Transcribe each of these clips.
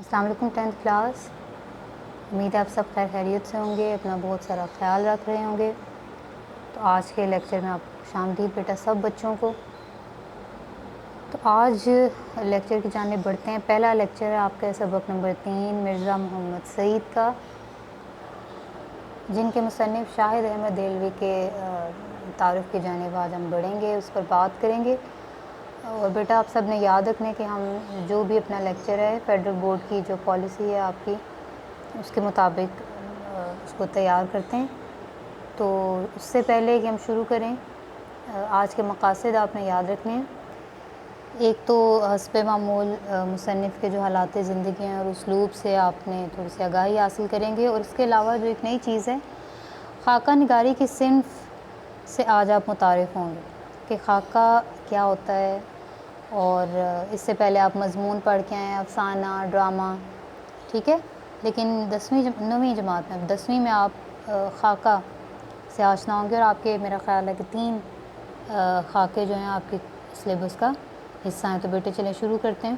السلام علیکم 10th class. امید ہے آپ سب خیر خیریت سے ہوں گے, اپنا بہت سارا خیال رکھ رہے ہوں گے. تو آج کے لیکچر میں آپ کو خوش آمدید بیٹا سب بچوں کو. تو آج لیکچر کی جانب بڑھتے ہیں. پہلا لیکچر ہے آپ کا سبق نمبر 3 مرزا محمد سعید کا, جن کے مصنف شاہد احمد دہلوی کے تعارف کی جانب آج ہم بڑھیں گے, اس پر بات کریں گے. اور بیٹا آپ سب نے یاد رکھنا ہے کہ ہم جو بھی اپنا لیکچر ہے فیڈرل بورڈ کی جو پالیسی ہے آپ کی, اس کے مطابق اس کو تیار کرتے ہیں. تو اس سے پہلے کہ ہم شروع کریں, آج کے مقاصد آپ نے یاد رکھنے ہیں. ایک تو حسب معمول مصنف کے جو حالات زندگی ہیں اور اسلوب سے آپ نے تھوڑی سی آگاہی حاصل کریں گے. اور اس کے علاوہ جو ایک نئی چیز ہے, خاکہ نگاری کی صنف سے آج آپ متعارف ہوں گے کہ خاکہ کیا ہوتا ہے. اور اس سے پہلے آپ مضمون پڑھ کے آئے ہیں, افسانہ, ڈرامہ, ٹھیک ہے. لیکن 9ویں جماعت میں 10ویں میں آپ خاکہ سے آشنا ہوں گے. اور آپ کے میرا خیال ہے کہ 3 خاکے جو ہیں آپ کے سلیبس کا حصہ ہیں. تو بیٹے چلیں شروع کرتے ہیں.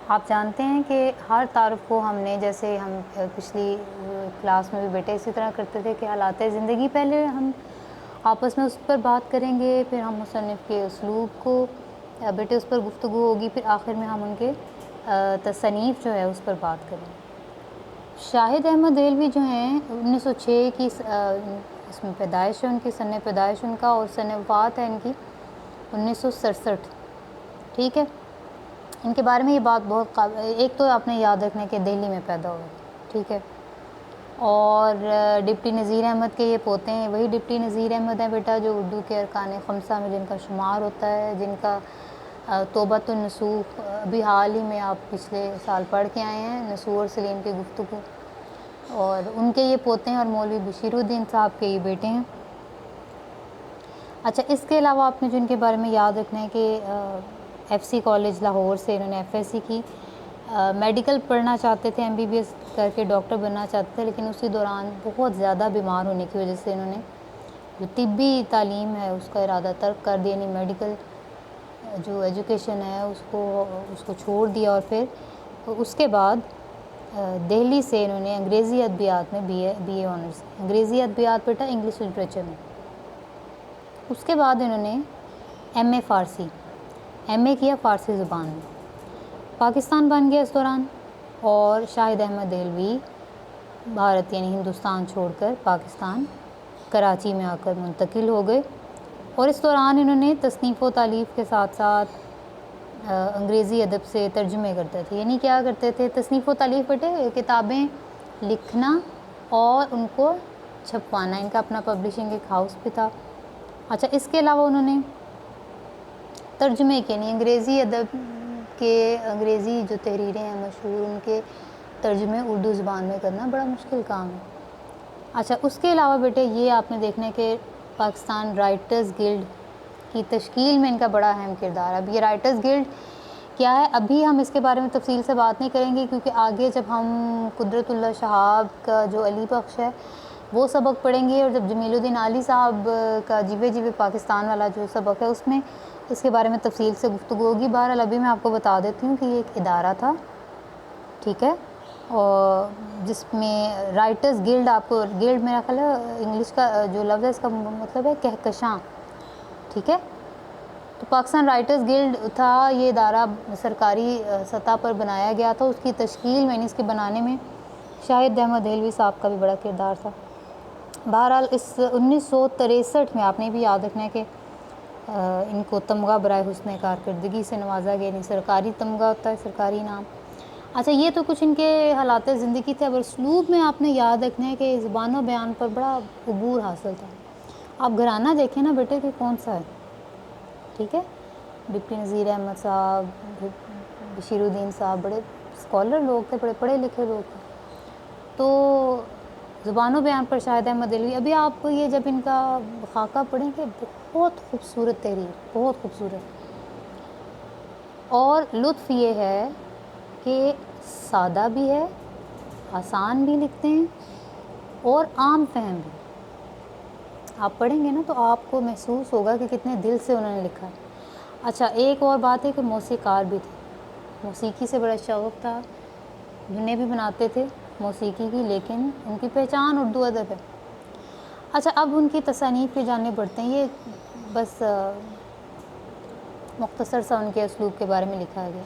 آپ جانتے ہیں کہ ہر تعارف کو ہم نے, جیسے ہم پچھلی کلاس میں بھی بیٹے اسی طرح کرتے تھے کہ حالات زندگی پہلے ہم آپس میں اس پر بات کریں گے, پھر ہم مصنف کے اسلوب کو بیٹے اس پر گفتگو ہوگی, پھر آخر میں ہم ان کے تصنیف جو ہے اس پر بات کریں گے. شاہد احمد دہلوی جو ہیں 1906 کی اس میں پیدائش ہے ان کی, سن پیدائش ان کا, اور سن وفات ہے ان کی 1967, ٹھیک ہے. ان کے بارے میں یہ بات بہت ایک تو آپ نے یاد رکھنا ہے کہ دہلی میں پیدا ہوئے, ٹھیک ہے. اور ڈپٹی نذیر احمد کے یہ پوتے ہیں, وہی ڈپٹی نذیر احمد ہیں بیٹا جو اردو کے ارکان خمسہ میں جن کا شمار ہوتا ہے, جن کا توبۃ النصوح ابھی حال ہی میں آپ پچھلے سال پڑھ کے آئے ہیں, نصوح اور سلیم کی گفتگو. اور ان کے یہ پوتے ہیں, اور مولوی بشیر الدین صاحب کے یہ بیٹے ہیں. اچھا, اس کے علاوہ آپ نے جو ان کے بارے میں یاد رکھنا ہے کہ ایف سی کالج لاہور سے انہوں نے ایف ایس سی کی, میڈیکل پڑھنا چاہتے تھے, ایم بی بی ایس کر کے ڈاکٹر بننا چاہتے تھے, لیکن اسی دوران بہت زیادہ بیمار ہونے کی وجہ سے انہوں نے جو طبی تعلیم ہے اس کا ارادہ ترک کر دیا, یعنی میڈیکل جو ایجوکیشن ہے اس کو چھوڑ دیا. اور پھر اس کے بعد دہلی سے انہوں نے انگریزی ادبیات میں بی اے آنرس, انگریزی ادبیات بیٹا انگلش لٹریچر میں. اس کے بعد انہوں نے ایم اے فارسی, ایم اے کیا فارسی زبان میں. پاکستان بن گیا اس دوران, اور شاہد احمد دہلوی بھارت یعنی ہندوستان چھوڑ کر پاکستان کراچی میں آ کر منتقل ہو گئے. اور اس دوران انہوں نے تصنیف و تالیف کے ساتھ ساتھ انگریزی ادب سے ترجمے کرتے تھے. یعنی کیا کرتے تھے, تصنیف و تالیف بیٹے کتابیں لکھنا اور ان کو چھپوانا, ان کا اپنا پبلشنگ ایک ہاؤس بھی تھا. اچھا, اس کے علاوہ انہوں نے ترجمے کے, نہیں انگریزی ادب کے انگریزی جو تحریریں ہیں مشہور, ان کے ترجمے اردو زبان میں کرنا بڑا مشکل کام ہے. اچھا, اس کے علاوہ بیٹے یہ آپ نے دیکھنا ہے کہ پاکستان رائٹرز گلڈ کی تشکیل میں ان کا بڑا اہم کردار ہے. اب یہ رائٹرز گلڈ کیا ہے, ابھی ہم اس کے بارے میں تفصیل سے بات نہیں کریں گے, کیونکہ آگے جب ہم قدرت اللہ شہاب کا جو علی بخش ہے وہ سبق پڑھیں گے, اور جب جمیل الدین عالی صاحب کا جیوے جیوے پاکستان والا جو سبق ہے اس میں اس کے بارے میں تفصیل سے گفتگو ہوگی. بہرحال ابھی میں آپ کو بتا دیتی ہوں کہ یہ ایک ادارہ تھا, ٹھیک ہے, اور جس میں رائٹرز گلڈ, آپ کو گلڈ میرا خیال ہے انگلش کا جو لفظ ہے اس کا مطلب ہے کہکشاں, ٹھیک ہے. تو پاکستان رائٹرز گلڈ تھا, یہ ادارہ سرکاری سطح پر بنایا گیا تھا. اس کی تشکیل میں, اس کے بنانے میں شاہد احمد دہلوی صاحب کا بھی بڑا کردار تھا. بہرحال اس 1963 میں آپ نے بھی یاد رکھنا ہے کہ ان کو تمغہ برائے حسن کارکردگی سے نوازا گیا, یعنی سرکاری تمغہ ہوتا ہے, سرکاری نام. اچھا, یہ تو کچھ ان کے حالات زندگی تھے. اب اسلوب میں آپ نے یاد رکھنا ہے کہ زبان و بیان پر بڑا عبور حاصل تھا. آپ گھرانہ دیکھیں نا بیٹے کہ کون سا ہے, ٹھیک ہے. ڈپٹی نذیر احمد صاحب, بشیر الدین صاحب بڑے اسکالر لوگ تھے, بڑے پڑھے لکھے لوگ تھے. تو زبان و بیان پر شاہد احمد دہلوی, ابھی آپ یہ جب ان کا خاکہ پڑھیں کہ بہت خوبصورت تحریر, بہت خوبصورت. اور لطف یہ ہے کہ سادہ بھی ہے, آسان بھی لکھتے ہیں, اور عام فہم بھی. آپ پڑھیں گے نا تو آپ کو محسوس ہوگا کہ کتنے دل سے انہوں نے لکھا ہے. اچھا, ایک اور بات ہے کہ موسیقار بھی تھے, موسیقی سے بڑا شوق تھا. دھنیں بھی بناتے تھے موسیقی کی، لیکن ان کی پہچان اردو ادب ہے۔ اچھا، اب ان کی تصانیف پہ جاننے پڑتے ہیں۔ یہ بس مختصر سا ان کے اسلوب کے بارے میں لکھا گیا۔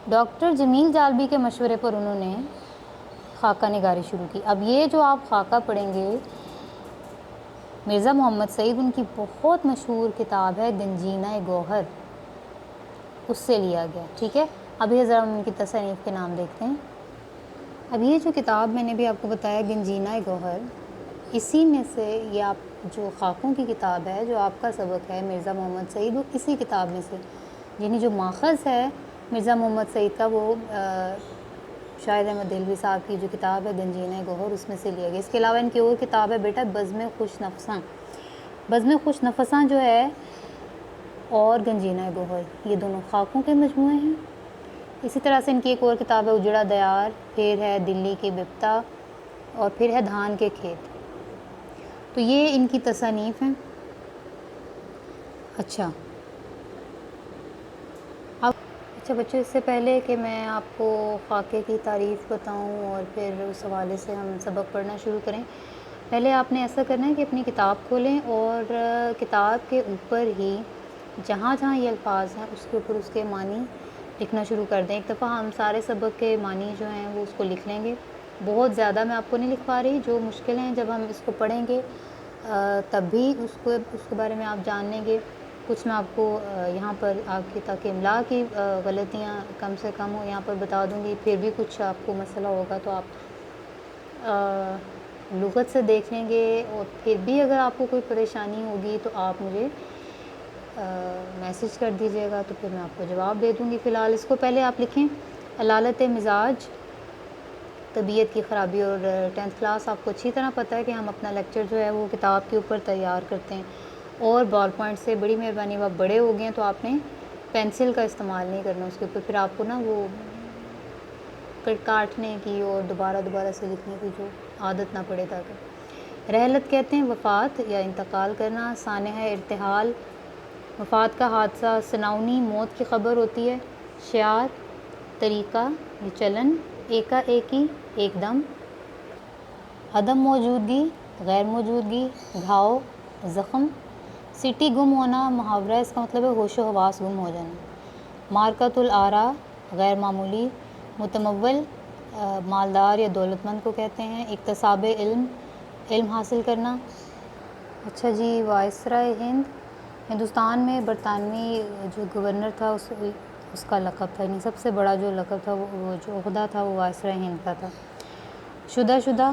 ڈاکٹر جمیل جالبی کے مشورے پر انہوں نے خاکہ نگاری شروع کی۔ اب یہ جو آپ خاکہ پڑھیں گے، مرزا محمد سعید ان کی بہت مشہور کتاب ہے گنجینہ گوہر، اس سے لیا گیا، ٹھیک ہے۔ اب یہ ذرا ان کی تصانیف کے نام دیکھتے ہیں۔ اب یہ جو کتاب میں نے بھی آپ کو بتایا گنجینہ گوہر، اسی میں سے یہ آپ جو خاکوں کی کتاب ہے، جو آپ کا سبق ہے مرزا محمد سعید، وہ اسی کتاب میں سے، یعنی جو ماخذ ہے مرزا محمد سعید کا، وہ شاہد احمد دہلوی صاحب کی جو کتاب ہے گنجینہ گوہر، اس میں سے لیا گیا۔ اس کے علاوہ ان کی اور کتاب ہے بیٹا بزم خوش نفساں۔ بزم خوش نفساں جو ہے اور گنجینہ گوہر، یہ دونوں خاکوں کے مجموعے ہیں۔ اسی طرح سے ان کی ایک اور کتاب ہے اجڑا دیار، پھر ہے دلی کی بپتا، اور پھر ہے دھان کے کھیت۔ تو یہ ان کی تصانیف ہیں۔ اچھا بچوں، اس سے پہلے کہ میں آپ کو خاکے کی تعریف بتاؤں اور پھر اس حوالے سے ہم سبق پڑھنا شروع کریں، پہلے آپ نے ایسا کرنا ہے کہ اپنی کتاب کھولیں اور کتاب کے اوپر ہی جہاں جہاں یہ الفاظ ہیں اس کے اوپر اس کے معنی لکھنا شروع کر دیں۔ ایک دفعہ ہم سارے سبق کے معنی جو ہیں وہ اس کو لکھ لیں گے۔ بہت زیادہ میں آپ کو نہیں لکھوا رہی، جو مشکل ہیں جب ہم اس کو پڑھیں گے تب بھی اس کے بارے میں آپ جان لیں گے۔ کچھ میں آپ کو یہاں پر آپ کی تاکہ املا کی غلطیاں کم سے کم ہو یہاں پر بتا دوں گی، پھر بھی کچھ آپ کو مسئلہ ہوگا تو آپ لغت سے دیکھ لیں گے، اور پھر بھی اگر آپ کو کوئی پریشانی ہوگی تو آپ مجھے میسج کر دیجیے گا، تو پھر میں آپ کو جواب دے دوں گی۔ فی الحال اس کو پہلے آپ لکھیں علالت مزاج، طبیعت کی خرابی، اور 10th کلاس آپ کو اچھی طرح پتہ ہے کہ ہم اپنا لیکچر جو ہے وہ کتاب کے اوپر تیار کرتے ہیں، اور بال پوائنٹ سے بڑی مہربانی، آپ بڑے ہو گئے ہیں تو آپ نے پینسل کا استعمال نہیں کرنا اس کے اوپر، پھر آپ کو نا وہ کاٹنے کی اور دوبارہ سے لکھنے کی جو عادت نہ پڑے۔ تاکہ رحلت کہتے ہیں وفات یا انتقال کرنا، سانحہ ارتحال وفات کا حادثہ، سناونی موت کی خبر ہوتی ہے، شعار طریقہ یہ چلن، ایکا ایکی ایک دم، عدم موجودگی غیر موجودگی، گھاؤ زخم، سٹی گم ہونا محاورہ، اس کا مطلب ہے ہوش و حواس گم ہو جانا، مارکۃ الآراء غیر معمولی، متمول مالدار یا دولت مند کو کہتے ہیں، اکتساب علم حاصل کرنا۔ اچھا جی، وائسرائے ہند، ہندوستان میں برطانوی جو گورنر تھا اس کا لقب تھا، یعنی سب سے بڑا جو لقب تھا وہ جو عہدہ تھا وہ وائسرائے ہند کا تھا۔ شدہ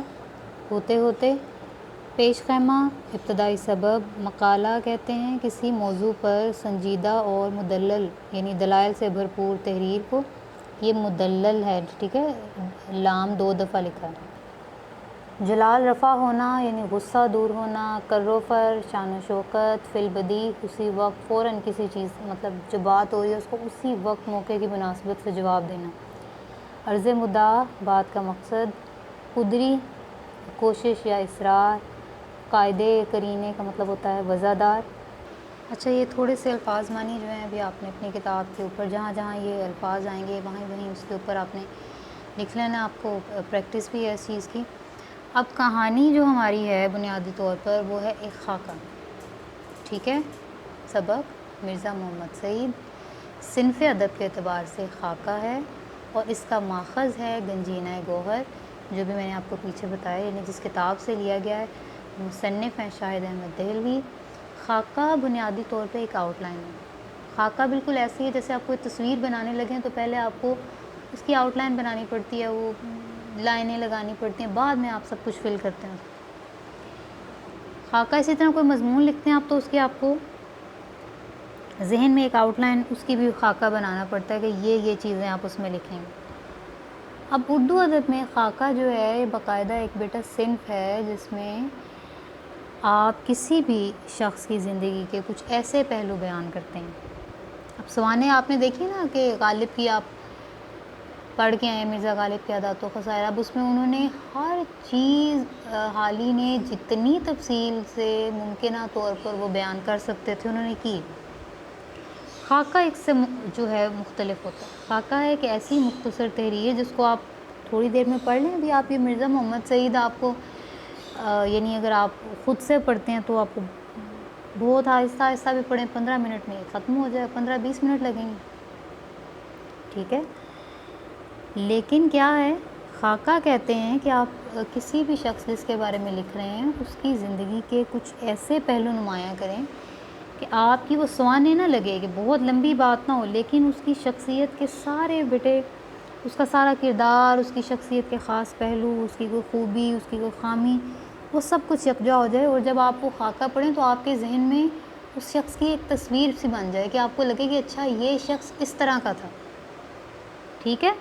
ہوتے ہوتے، پیش خیمہ ابتدائی سبب، مقالہ کہتے ہیں کسی موضوع پر سنجیدہ اور مدلل یعنی دلائل سے بھرپور تحریر کو، یہ مدلل ہے، ٹھیک ہے، لام 2 دفعہ لکھا ہے۔ جلال رفع ہونا یعنی غصہ دور ہونا، کر و فر شان و شوکت، فی البدیہہ اسی وقت، فوراً کسی چیز مطلب جو بات ہو رہی ہے اس کو اسی وقت موقع کی مناسبت سے جواب دینا، عرض مدعا بات کا مقصد، قدری کوشش یا اصرار، قاعدے قرینے کا مطلب ہوتا ہے وضاحت۔ اچھا، یہ تھوڑے سے الفاظ معنی جو ہیں ابھی آپ نے اپنی کتاب کے اوپر جہاں جہاں یہ الفاظ آئیں گے وہیں اس کے اوپر آپ نے لکھ لینا، آپ کو پریکٹس بھی ہے اس چیز کی۔ اب کہانی جو ہماری ہے بنیادی طور پر وہ ہے ایک خاکہ، ٹھیک ہے، سبق مرزا محمد سعید، صنف ادب کے اعتبار سے خاکہ ہے، اور اس کا ماخذ ہے گنجینہ گوہر، جو بھی میں نے آپ کو پیچھے بتایا، یعنی جس کتاب سے لیا گیا ہے، مصنف ہیں شاہد احمد دہلوی۔ خاکہ بنیادی طور پہ ایک آؤٹ لائن ہے۔ خاکہ بالکل ایسی ہے جیسے آپ کوئی تصویر بنانے لگیں تو پہلے آپ کو اس کی آؤٹ لائن بنانی پڑتی ہے، وہ لائنیں لگانی پڑتی ہیں، بعد میں آپ سب کچھ فل کرتے ہیں۔ خاکہ اسی طرح کوئی مضمون لکھتے ہیں آپ تو اس کی آپ کو ذہن میں ایک آؤٹ لائن اس کی بھی خاکہ بنانا پڑتا ہے کہ یہ چیزیں آپ اس میں لکھیں گے۔ اب اردو ادب میں خاکہ جو ہے باقاعدہ ایک بیٹا صنف ہے جس میں آپ کسی بھی شخص کی زندگی کے کچھ ایسے پہلو بیان کرتے ہیں۔ اب سوانح آپ نے دیکھی نا کہ غالب کی آپ پڑھ کے آئے، مرزا غالب کے عادات و خصائل، اب اس میں انہوں نے ہر چیز حالی نے جتنی تفصیل سے ممکنہ طور پر وہ بیان کر سکتے تھے انہوں نے کی۔ خاکہ ایک سے جو ہے مختلف ہوتا ہے. خاکہ ہے کہ ایسی مختصر تحریر جس کو آپ تھوڑی دیر میں پڑھ لیں. ابھی آپ یہ مرزا محمد سعید آپ کو یعنی اگر آپ خود سے پڑھتے ہیں تو آپ کو بہت آہستہ آہستہ بھی پڑھیں 15 منٹ میں ختم ہو جائے, 15-20 منٹ لگیں گے, ٹھیک ہے. لیکن کیا ہے, خاکہ کہتے ہیں کہ آپ کسی بھی شخص جس کے بارے میں لکھ رہے ہیں اس کی زندگی کے کچھ ایسے پہلو نمایاں کریں کہ آپ کی وہ سوانح نہ لگے, کہ بہت لمبی بات نہ ہو لیکن اس کی شخصیت کے سارے بیٹے, اس کا سارا کردار, اس کی شخصیت کے خاص پہلو, اس کی کوئی خوبی, اس کی کوئی خامی, وہ سب کچھ یکجا ہو جائے. اور جب آپ وہ خاکہ پڑھیں تو آپ کے ذہن میں اس شخص کی ایک تصویر سی بن جائے کہ آپ کو لگے کہ اچھا یہ شخص اس طرح کا تھا, ٹھیک ہے.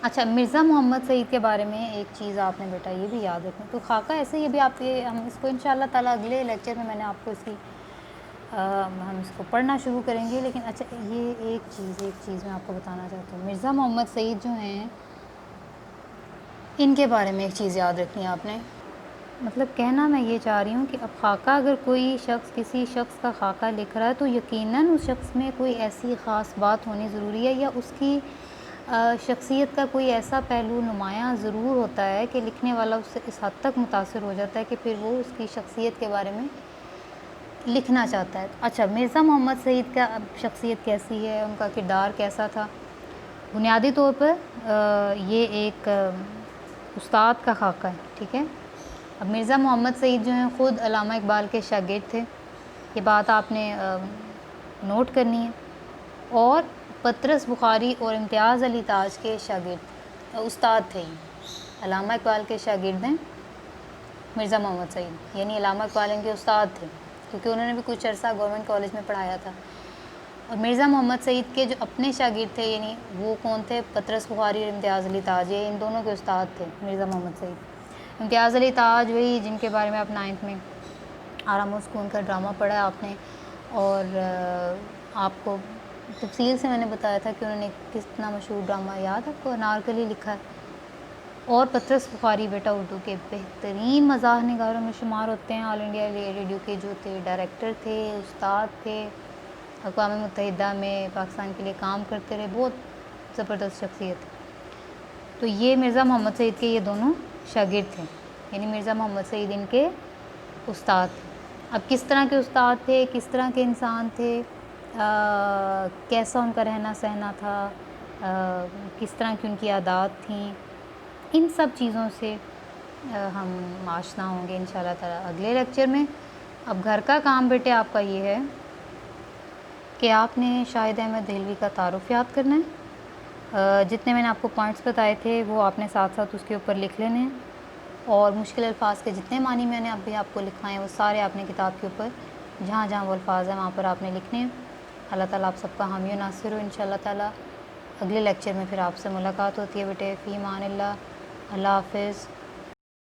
اچھا, مرزا محمد سعید کے بارے میں ایک چیز آپ نے بیٹا یہ بھی یاد رکھیں. تو خاکہ ایسے ہی ابھی آپ ہم اس کو انشاءاللہ تعالیٰ اگلے لیکچر میں میں نے آپ کو اس کی ہم اس کو پڑھنا شروع کریں گے. لیکن اچھا یہ ایک چیز میں آپ کو بتانا چاہتا ہوں. مرزا محمد سعید جو ہیں ان کے بارے میں ایک چیز یاد رکھنی ہے آپ نے. مطلب کہنا میں یہ چاہ رہی ہوں کہ اب خاکہ اگر کوئی شخص کسی شخص کا خاکہ لکھ رہا ہے تو یقیناً اس شخص میں کوئی ایسی خاص بات ہونی ضروری ہے, یا اس کی شخصیت کا کوئی ایسا پہلو نمایاں ضرور ہوتا ہے کہ لکھنے والا اس سے اس حد تک متاثر ہو جاتا ہے کہ پھر وہ اس کی شخصیت کے بارے میں لکھنا چاہتا ہے. اچھا, مرزا محمد سعید کا شخصیت کیسی ہے, ان کا کردار کیسا تھا؟ بنیادی طور پر یہ ایک استاد کا خاکہ ہے, ٹھیک ہے. اب مرزا محمد سعید جو ہیں خود علامہ اقبال کے شاگرد تھے, یہ بات آپ نے نوٹ کرنی ہے. اور پطرس بخاری اور امتیاز علی تاج کے شاگرد استاد تھے. علامہ اقبال کے شاگرد ہیں مرزا محمد سعید, یعنی علامہ اقبال ان کے استاد تھے کیونکہ انہوں نے بھی کچھ عرصہ گورنمنٹ کالج میں پڑھایا تھا. اور مرزا محمد سعید کے جو اپنے شاگرد تھے یعنی وہ کون تھے, پطرس بخاری اور امتیاز علی تاج, یہ ان دونوں کے استاد تھے مرزا محمد سعید. امتیاز علی تاج وہی جن کے بارے میں آپ 9th میں آرام و سکون کا ڈرامہ پڑھا ہے آپ نے, اور آپ کو تفصیل سے میں نے بتایا تھا کہ انہوں نے کتنا مشہور ڈرامہ یاد آپ کو, انارکلی لکھا ہے. اور پطرس بخاری بیٹا اردو کے بہترین مزاح نگاروں میں شمار ہوتے ہیں. آل انڈیا ریڈیو کے جو تھے ڈائریکٹر تھے, استاد تھے, اقوام متحدہ میں پاکستان کے لیے کام کرتے رہے, بہت زبردست شخصیت. تو یہ مرزا محمد سعید کے یہ دونوں شاگرد تھے, یعنی مرزا محمد سعید ان کے استاد تھے. اب کس طرح کے استاد تھے, کس طرح کے انسان تھے, کیسا ان کا رہنا سہنا تھا, کس طرح کی ان کی عادات تھیں, ان سب چیزوں سے ہم آشنا ہوں گے انشاءاللہ تعالیٰ اگلے لیکچر میں. اب گھر کا کام بیٹے آپ کا یہ ہے کہ آپ نے شاہد احمد دہلوی کا تعارف یاد کرنا ہے. جتنے میں نے آپ کو پوائنٹس بتائے تھے وہ آپ نے ساتھ ساتھ اس کے اوپر لکھ لینے ہیں, اور مشکل الفاظ کے جتنے معنی میں نے ابھی آپ کو لکھائے ہیں وہ سارے آپ نے کتاب کے اوپر جہاں جہاں وہ الفاظ ہیں وہاں پر آپ نے لکھنے ہیں. اللہ تعالیٰ آپ سب کا حامی و ناصر ہو انشاءاللہ تعالیٰ. اگلے لیکچر میں پھر آپ سے ملاقات ہوتی ہے بیٹے. فی امان اللہ, اللہ حافظ.